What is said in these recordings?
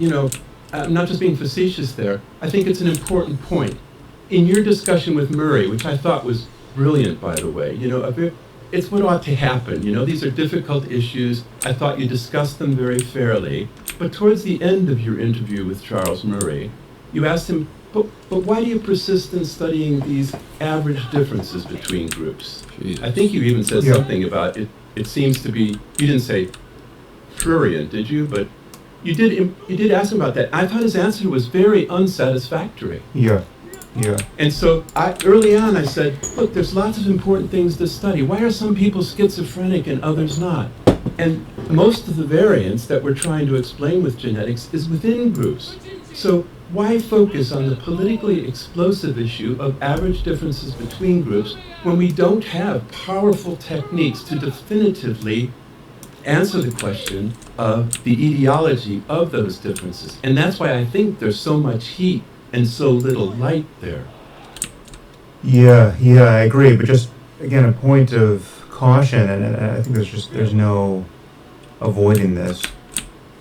you know, I'm not just being facetious there. I think it's an important point. In your discussion with Murray, which I thought was brilliant, by the way, it's what ought to happen. These are difficult issues. I thought you discussed them very fairly. But towards the end of your interview with Charles Murray, you asked him, but why do you persist in studying these average differences between groups? Jesus. I think you even said something about it. It seems to be, you didn't say prurient, did you? But you did ask him about that. I thought his answer was very unsatisfactory. Yeah. And so early on I said, look, there's lots of important things to study. Why are some people schizophrenic and others not? And most of the variance that we're trying to explain with genetics is within groups. So why focus on the politically explosive issue of average differences between groups when we don't have powerful techniques to definitively answer the question of the etiology of those differences? And that's why I think there's so much heat and so little light there. Yeah, I agree. But just, again, a point of caution, and I think there's no avoiding this.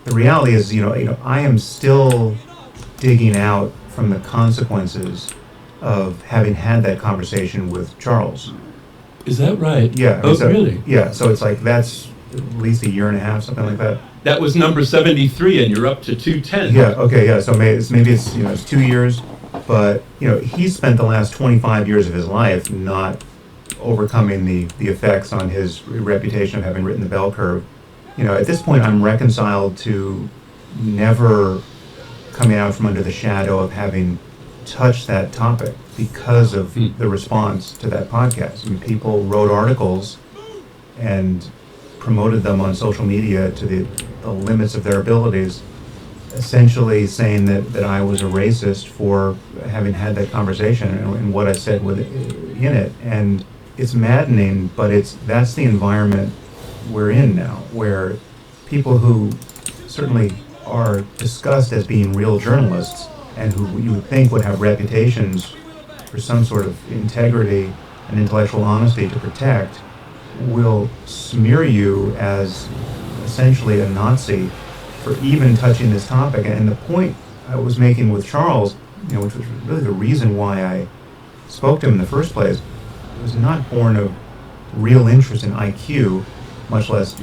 The reality is, I am still digging out from the consequences of having had that conversation with Charles. Is that right? Yeah. Really? Yeah, so it's like that's at least a year and a half, something like that. That was number 73, and you're up to 210. Yeah, okay, yeah, so maybe it's 2 years, but, he spent the last 25 years of his life not overcoming the effects on his reputation of having written the bell curve. At this point, I'm reconciled to never coming out from under the shadow of having touched that topic because of the response to that podcast. I mean, people wrote articles and promoted them on social media to the limits of their abilities, essentially saying that I was a racist for having had that conversation and what I said in it. And it's maddening, but that's the environment we're in now, where people who certainly are discussed as being real journalists and who you would think would have reputations for some sort of integrity and intellectual honesty to protect will smear you as essentially a Nazi for even touching this topic. And the point I was making with Charles, which was really the reason why I spoke to him in the first place, was not born of real interest in IQ, much less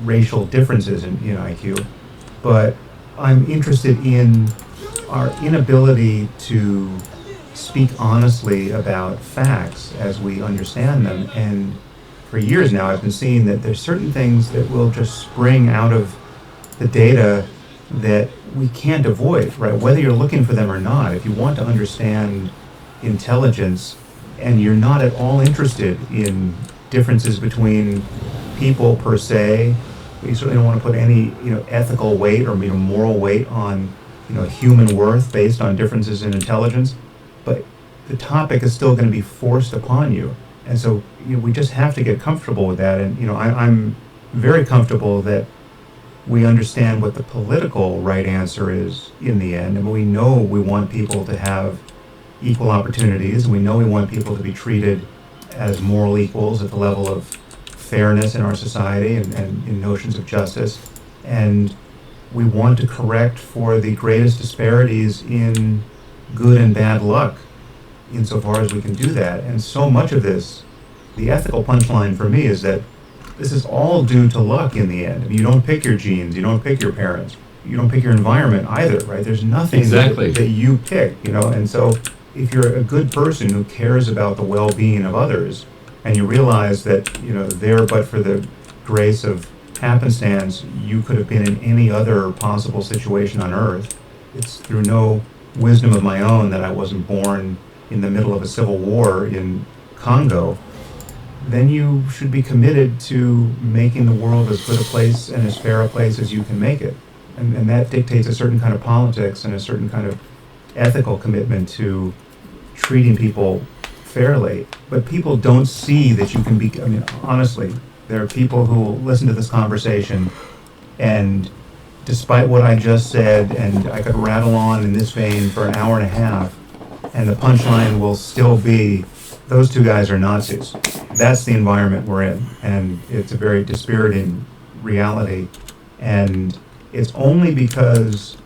racial differences in IQ, but I'm interested in our inability to speak honestly about facts as we understand them. And for years now, I've been seeing that there's certain things that will just spring out of the data that we can't avoid, right? Whether you're looking for them or not, if you want to understand intelligence and you're not at all interested in differences between people per se, you certainly don't want to put any, ethical weight or moral weight on, human worth based on differences in intelligence, but the topic is still going to be forced upon you. And so we just have to get comfortable with that. And I'm very comfortable that we understand what the political right answer is in the end. And we know we want people to have equal opportunities. We know we want people to be treated as moral equals at the level of fairness in our society and in notions of justice. And we want to correct for the greatest disparities in good and bad luck, insofar as we can do that. And so much of this, the ethical punchline for me is that this is all due to luck in the end. I mean, you don't pick your genes, you don't pick your parents, you don't pick your environment either, right? There's nothing that you pick, and so if you're a good person who cares about the well-being of others, and you realize that, there but for the grace of happenstance, you could have been in any other possible situation on Earth. It's through no wisdom of my own that I wasn't born in the middle of a civil war in Congo. Then you should be committed to making the world as good a place and as fair a place as you can make it. And that dictates a certain kind of politics and a certain kind of ethical commitment to treating people fairly. But people don't see that you can be, honestly, there are people who will listen to this conversation and despite what I just said, and I could rattle on in this vein for an hour and a half, and the punchline will still be, those two guys are Nazis. That's the environment we're in, and it's a very dispiriting reality. And it's only because